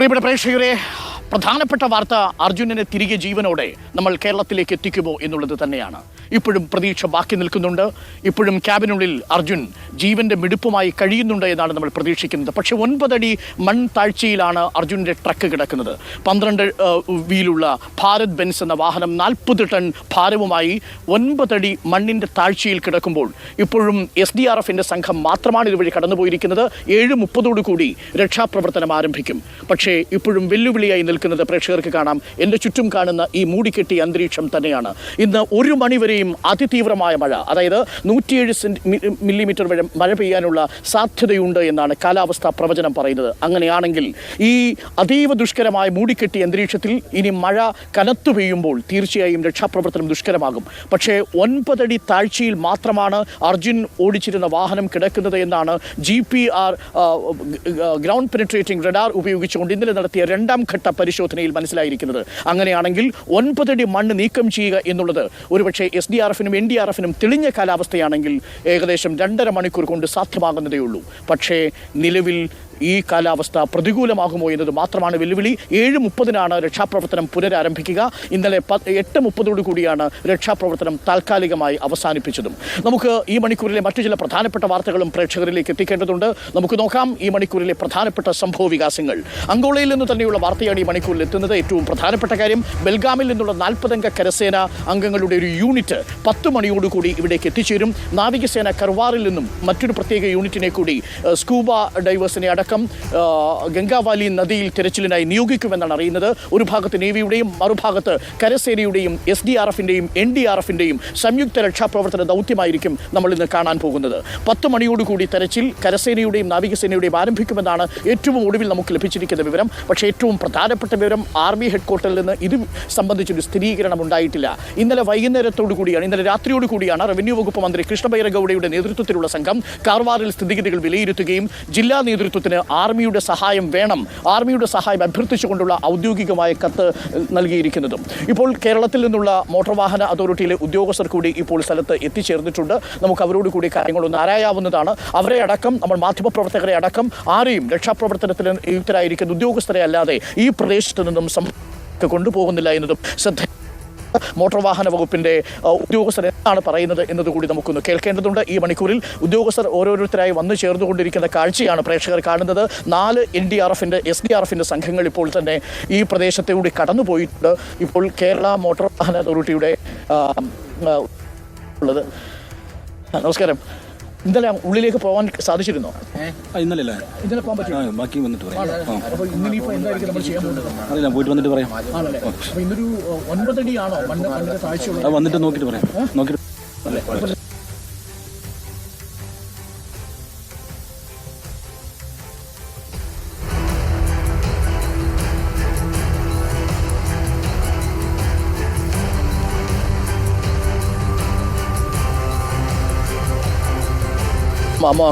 പ്രിയപ്പെട്ട പ്രേക്ഷകരെ, പ്രധാനപ്പെട്ട വാർത്ത അർജുനനെ തിരികെ ജീവനോടെ നമ്മൾ കേരളത്തിലേക്ക് എത്തിക്കുമോ എന്നുള്ളത് തന്നെയാണ്. ഇപ്പോഴും പ്രതീക്ഷ ബാക്കി നിൽക്കുന്നുണ്ട്. ഇപ്പോഴും ക്യാബിനുള്ളിൽ അർജുൻ ജീവന്റെ മിടുപ്പുമായി കഴിയുന്നുണ്ട് എന്നാണ് നമ്മൾ പ്രതീക്ഷിക്കുന്നത്. പക്ഷേ 9 അടി മൺ താഴ്ചയിലാണ് അർജുൻ്റെ ട്രക്ക് കിടക്കുന്നത്. 12 വീലുള്ള ഭാരത് ബെൻസ് എന്ന വാഹനം 40 ടൺ ഭാരവുമായി 9 അടി മണ്ണിൻ്റെ താഴ്ചയിൽ കിടക്കുമ്പോൾ ഇപ്പോഴും SDRFിൻ്റെ സംഘം മാത്രമാണ് ഇതുവഴി കടന്നുപോയിരിക്കുന്നത്. 7:30 കൂടി രക്ഷാപ്രവർത്തനം ആരംഭിക്കും. പക്ഷേ ഇപ്പോഴും വെല്ലുവിളിയായി നിൽക്കുന്നത് പ്രേക്ഷകർക്ക് കാണാം. എൻ്റെ ചുറ്റും കാണുന്ന ഈ മൂടിക്കെട്ടിയ അന്തരീക്ഷം തന്നെയാണ്. ഇന്ന് 1 മണിവരെയും അതിതീവ്രമായ മഴ, അതായത് 107 മില്ലിമീറ്റർ വരെ മഴ പെയ്യാനുള്ള സാധ്യതയുണ്ട് എന്നാണ് കാലാവസ്ഥാ പ്രവചനം പറയുന്നത്. അങ്ങനെയാണെങ്കിൽ ഈ അതീവ ദുഷ്കരമായ മൂടിക്കെട്ടിയ അന്തരീക്ഷത്തിൽ ഇനി മഴ കനത്തു പെയ്യുമ്പോൾ തീർച്ചയായും രക്ഷാപ്രവർത്തനം ദുഷ്കരമാകും. പക്ഷേ 9 അടി താഴ്ചയിൽ മാത്രമാണ് അർജുൻ ഓടിച്ചിരുന്ന വാഹനം കിടക്കുന്നത് എന്നാണ് GPR ഗ്രൗണ്ട് പെനിട്രേറ്റിംഗ് റഡാർ ഉപയോഗിച്ചുകൊണ്ട് ഇന്നലെ നടത്തിയ 2ാം ഘട്ട പരിശോധനയിൽ മനസ്സിലായിരിക്കുന്നത്. അങ്ങനെയാണെങ്കിൽ 9 അടി മണ്ണ് നീക്കം ചെയ്യുക എന്നുള്ളത് ഒരുപക്ഷെ SDRFിനും NDRFിനും തെളിഞ്ഞ കാലാവസ്ഥയാണെങ്കിൽ ഏകദേശം 2.5 മണിക്കൂർ കൊണ്ട് സാധ്യമാകുന്നതേ ഉള്ളൂ. പക്ഷേ നിലവിൽ ഈ കാലാവസ്ഥ പ്രതികൂലമാകുമോ എന്നത് മാത്രമാണ് വെല്ലുവിളി. 7:30 രക്ഷാപ്രവർത്തനം പുനരാരംഭിക്കുക. ഇന്നലെ 8:30 കൂടിയാണ് രക്ഷാപ്രവർത്തനം താൽക്കാലികമായി അവസാനിപ്പിച്ചതും. നമുക്ക് ഈ മണിക്കൂറിലെ മറ്റു ചില പ്രധാനപ്പെട്ട വാർത്തകളും പ്രേക്ഷകരിലേക്ക് എത്തിക്കേണ്ടതുണ്ട്. നമുക്ക് നോക്കാം ഈ മണിക്കൂറിലെ പ്രധാനപ്പെട്ട സംഭവ വികാസങ്ങൾ. അങ്കോളയിൽ നിന്ന് തന്നെയുള്ള വാർത്തയാണ് ഈ മണിക്കൂറിൽ എത്തുന്നത്. ഏറ്റവും പ്രധാനപ്പെട്ട കാര്യം, ബെൽഗാമിൽ നിന്നുള്ള 40 അംഗ കരസേന അംഗങ്ങളുടെ ഒരു യൂണിറ്റ് 10 മണിയോടുകൂടി ഇവിടേക്ക് എത്തിച്ചേരും. നാവികസേന കർവാറിൽ നിന്നും മറ്റൊരു പ്രത്യേക യൂണിറ്റിനെ കൂടി സ്കൂബ ഡൈവേഴ്സിനെ അടക്കം ഗംഗാവാലി നദിയിൽ തെരച്ചിലിനായി നിയോഗിക്കുമെന്നാണ് അറിയുന്നത്. ഒരു ഭാഗത്ത് നേവിയുടെയും മറുഭാഗത്ത് കരസേനയുടെയും SDRFിൻ്റെയും NDRFിൻ്റെയും സംയുക്ത രക്ഷാപ്രവർത്തന ദൗത്യമായിരിക്കും നമ്മൾ ഇന്ന് കാണാൻ പോകുന്നത്. 10 മണിയോടുകൂടി തെരച്ചിൽ കരസേനയുടെയും നാവികസേനയുടെയും ആരംഭിക്കുമെന്നാണ് ഏറ്റവും ഒടുവിൽ നമുക്ക് ലഭിച്ചിരിക്കുന്ന വിവരം. പക്ഷേ ഏറ്റവും പ്രധാനപ്പെട്ട വിവരം, ആർമി ഹെഡ്ക്വാർട്ടറിൽ നിന്ന് ഇത് സംബന്ധിച്ചൊരു സ്ഥിരീകരണം ഉണ്ടായിട്ടില്ല. ഇന്നലെ ഇന്നലെ രാത്രിയോട് കൂടിയാണ് റവന്യൂ വകുപ്പ് മന്ത്രി കൃഷ്ണ ബൈരഗൌഡയുടെ നേതൃത്വത്തിലുള്ള സംഘം കാർവാറിൽ സ്ഥിതിഗതികൾ വിലയിരുത്തുകയും ജില്ലാ നേതൃത്വത്തിന് ആർമിയുടെ സഹായം വേണം, ആർമിയുടെ സഹായം അഭ്യർത്ഥിച്ചുകൊണ്ടുള്ള ഔദ്യോഗികമായ കത്ത് നൽകിയിരിക്കുന്നതും. ഇപ്പോൾ കേരളത്തിൽ നിന്നുള്ള മോട്ടോർ വാഹന അതോറിറ്റിയിലെ ഉദ്യോഗസ്ഥർ കൂടി ഇപ്പോൾ സ്ഥലത്ത് എത്തിച്ചേർന്നിട്ടുണ്ട്. നമുക്ക് അവരോട് കൂടി കാര്യങ്ങളൊന്ന് ആരായാവുന്നതാണ്. അവരെ അടക്കം, നമ്മൾ മാധ്യമപ്രവർത്തകരെ അടക്കം ആരെയും രക്ഷാപ്രവർത്തനത്തിൽ നിയുക്തരായിരിക്കുന്ന ഉദ്യോഗസ്ഥരെ അല്ലാതെ ഈ പ്രദേശത്ത് നിന്നും കൊണ്ടുപോകുന്നില്ല എന്നതും ശ്രദ്ധ. മോട്ടോർ വാഹന വകുപ്പിൻ്റെ ഉദ്യോഗസ്ഥർ എന്താണ് പറയുന്നത് എന്നതുകൂടി നമുക്കൊന്ന് കേൾക്കേണ്ടതുണ്ട്. ഈ മണിക്കൂറിൽ ഉദ്യോഗസ്ഥർ ഓരോരുത്തരായി വന്നു ചേർന്നുകൊണ്ടിരിക്കുന്ന കാഴ്ചയാണ് പ്രേക്ഷകർ കാണുന്നത്. 4 NDRFിൻ്റെ SDRFിൻ്റെ സംഘങ്ങൾ ഇപ്പോൾ തന്നെ ഈ പ്രദേശത്തുകൂടി കടന്നുപോയിട്ടുണ്ട്. ഇപ്പോൾ കേരള മോട്ടോർ വാഹന അതോറിറ്റിയുടെ ഉള്ളത്. നമസ്കാരം. ഇന്നലെ ഉള്ളിലേക്ക് പോകാൻ സാധിച്ചിരുന്നോ? ഇന്നലെ പോകാൻ പറ്റും. ബാക്കി വന്നിട്ട് പറയാം. അറിയില്ല, പോയിട്ട് വന്നിട്ട് പറയാം. അപ്പോൾ ഇന്നൊരു 9 അടിയാണോ മണ്ണിന്റെ താഴ്ച? വന്നിട്ട് നോക്കിയിട്ട് പറയാം. നോക്കിയിട്ട്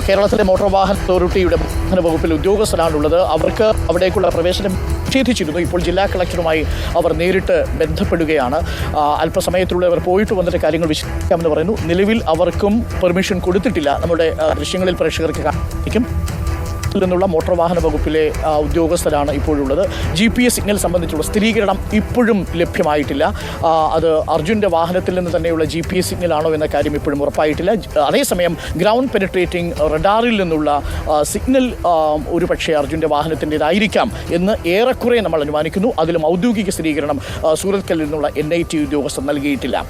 കേരളത്തിലെ മോട്ടോർ വാഹന അതോറിറ്റിയുടെ വാഹന വകുപ്പിൽ ഉദ്യോഗസ്ഥരാണുള്ളത്. അവർക്ക് അവിടേക്കുള്ള പ്രവേശനം നിഷേധിച്ചിരുന്നു. ഇപ്പോൾ ജില്ലാ കളക്ടറുമായി അവർ നേരിട്ട് ബന്ധപ്പെടുകയാണ്. അല്പസമയത്തിലുള്ള അവർ പോയിട്ട് വന്നിട്ട് കാര്യങ്ങൾ വിശദീകരിക്കാമെന്ന് പറയുന്നു. നിലവിൽ അവർക്കും പെർമിഷൻ കൊടുത്തിട്ടില്ല. നമ്മുടെ ദൃശ്യങ്ങളിൽ പ്രേക്ഷകർക്ക് കാണിക്കും നിന്നുള്ള മോട്ടോർ വാഹന വകുപ്പിലെ ഉദ്യോഗസ്ഥരാണ് ഇപ്പോഴുള്ളത്. GPS സിഗ്നൽ സംബന്ധിച്ചുള്ള സ്ഥിരീകരണം ഇപ്പോഴും ലഭ്യമായിട്ടില്ല. അത് അർജുൻ്റെ വാഹനത്തിൽ നിന്ന് തന്നെയുള്ള GPS സിഗ്നലാണോ എന്ന കാര്യം ഇപ്പോഴും ഉറപ്പായിട്ടില്ല. അതേസമയം ഗ്രൗണ്ട് പെനിട്രേറ്റിംഗ് റഡാറിൽ നിന്നുള്ള സിഗ്നൽ ഒരു പക്ഷേ അർജുൻ്റെ വാഹനത്തിൻ്റെതായിരിക്കാം എന്ന് ഏറെക്കുറെ നമ്മൾ അനുമാനിക്കുന്നു. അതിലും ഔദ്യോഗിക സ്ഥിരീകരണം സൂറത്കല്ലിൽ നിന്നുള്ള NIT ഉദ്യോഗസ്ഥർ നൽകിയിട്ടില്ല.